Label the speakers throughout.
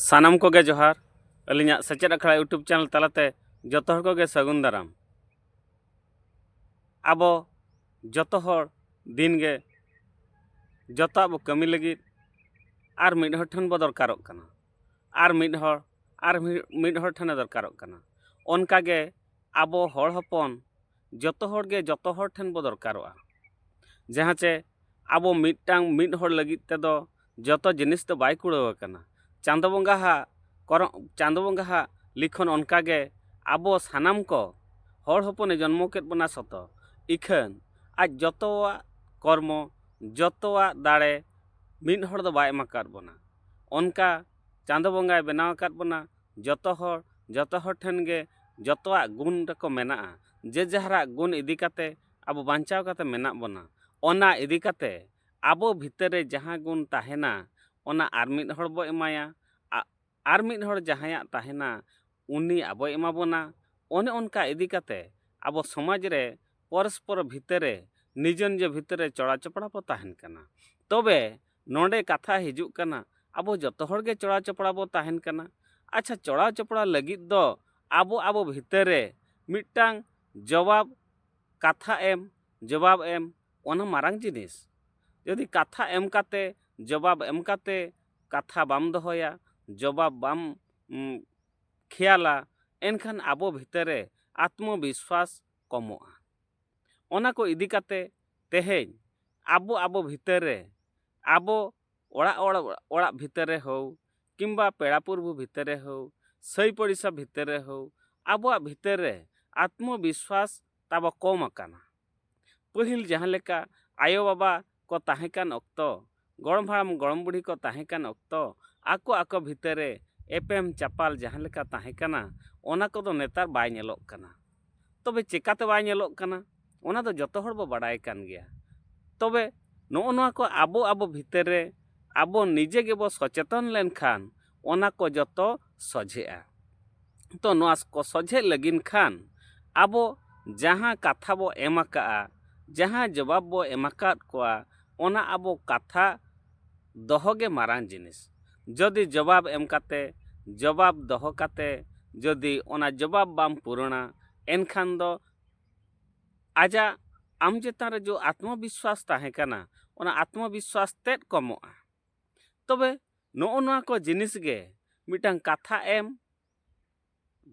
Speaker 1: सानाम को गे जोहार अलिया सेचेद अखड़ा YouTube channel तलाते जतो हर को गे सगुन दाराम। आबो जतो हर दिन गे जतो आबो कमी लगी आर मिड हर ठन बो दरकारोग कना आर मिड हर ठन दरकारोग कना ओनका गे आबो हर हपन जतो हर गे जतो हर ठन बो दरकारोगा जहाँ चे आबो मिटांग मिड हर लगी तेदो जतो जिनिस तो बाय कुड़ाव कना चांदो बंगा हा लिखन ओनका गे आबो सानाम को हर हपने जन्म केद बना सतो इखन आज जतोवा कर्म जतोवा दाड़े मिड हर दो बाय एमाकाद बना ओनका चांदो बंगाय बनाव आकाद बना जतो हर ठन गे जतोवा गुण रको मेना जे जहरा गुण इदी काते आबो बांचाव काते मेना बना ओना इदी काते आबो भितरे जहाँ गुण ताहेना ओना आर मिड हर बो एमाया आर मिड हर जहाया ताहेना उनी आबो एमा बोना ओने ओनका इदी काते आबो समाज रे परस्पर भितरे निज निज भितरे चड़ा चपड़ा बो ताहेन कना। तबे नोंडे कथा हिजुग कना आबो जतो हर गे चड़ा चपड़ा बो ताहेन कना। अच्छा चड़ा चपड़ा लगिद दो आबो भितरे मिटांग जवाब कथा जवाब ओना मारांग जिनिस यदि कथा काते जवाब काते कथा बाम दोहया जवाब बाम ख्याला एनखान आबो भितरे आत्मविश्वास कमोआ ओना को इदी काते तेहेज आबो भितरे आबो ओड़ा भितरे हो किंबा पेड़ा पुरबु भितरे हो सई पड़िसा भितरे हो आबो भितरे आत्मविश्वास ताबो कम आकाना। पहिल जहाँ लेका आयो बाबा को ताहेकान अक्तो गरम हाराम गरम बुढ़ी को ताहेकान अक्तो आको भितरे एपेम चापाल जहाँ लेका ताहेकाना ओना को दो नेतार बाय नेलोग काना। तबे चिकाते बाय नेलोग काना ओना दो जतो हर बो बाडाय कान गया। तबे नोआ को आबो भितरे आबो निजे गे बो सचेतन लेनखान ओना को जतो सझेआ। तो नोआ को सझे लगिन खान आबो जहाँ कथा बो एमाका जहाँ जवाब बो एमाकाद कोआ ओना आबो कथा दोहोगे मारांग जिनिस जदि जवाब काते जवाब दोहो काते जदि ओना जवाब बाम पूरणा एनखान दो आजा आम चेतान रे जो आत्मविश्वास ताहे काना ओना आत्मविश्वास तेद कमोआ। तबे नोआ को जिनिस गे मिटांग कथा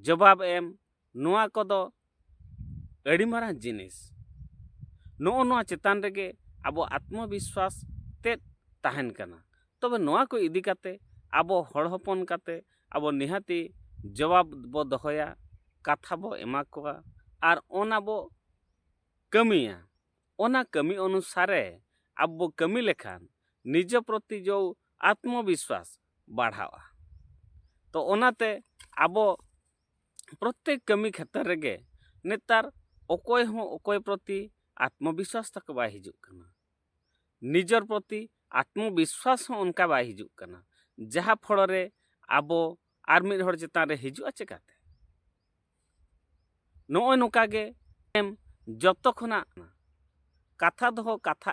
Speaker 1: जवाब नोआ को दो अड़ी मारांग जिनिस नोआ चेतान रेगे आबो आत्मविश्वास तेद ताहेन काना। तबे नोआ को इदी काते आबो हड़ हपन काते आबो निहाती जवाब बो दोहया कथा बो एमा कोआ आर ओना बो कमिया ओना कमी अनुसारे आबो कमी लेखान निज प्रति जो आत्मविश्वास बढ़ावा। तो ओनाते आबो प्रत्येक कमी क्षेत्र रेगे नेतार ओकोय प्रति आत्मविश्वास तक बाय हिजुग कना निजर प्रति आत्मविश्वास उनका बाय हिजुग कना जहाँ फड़े आबो आर मिड हर चेतान रे हिजुआ चेकाते नोय नोका गे जतो खना कथा दोहो कथा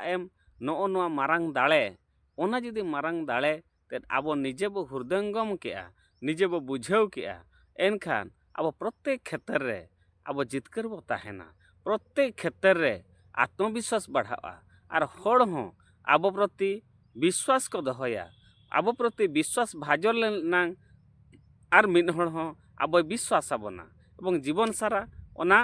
Speaker 1: नोआ मारांग दाड़े ओना जुदी मारांग दाड़े ते आबो निजे बो हृदयंगम केआ निजे बो बुझाव केआ एनखान आबो प्रत्येक क्षेत्र रे आबो जितकर बो ताहेना प्रत्येक क्षेत्र रे आत्मविश्वास बढ़ावा आर हड़ हो आबो प्रति विश्वास को दोहया आबो प्रति विश्वास भाजर लेनांग आर मिड हड़ हो आबो विश्वास आबोना एवं जीवन सारा ओना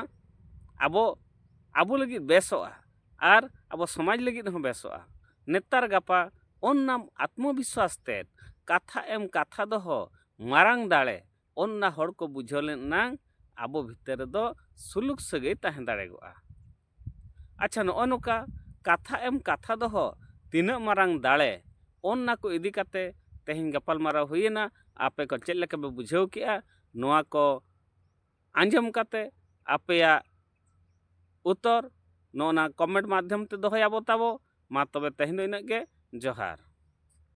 Speaker 1: आबो लगी बेसोआ आर आबो समाज लगी हो बेसोआ। नेतार गापा ओन्ना आत्मविश्वास तेद कथा कथा दोहो मारांग दाड़े ओन्ना हड़ को बुझो लेनांग आबो भितर दो सुलुक सगै ताहें दाड़ेगोआ। अच्छा नोआ नोका कथा कथा दोहो तीना मारांग दाड़े ओन्ना को इदी काते तेहिं गपाल माराव हुईना आपे को चेद लेका बे बुझाव केआ नोआ को आंजम काते आपेया उत्तर नोना कमेंट माध्यम ते दोहयाबो ताबो मा तबे तेहिं दो इना गे जोहार।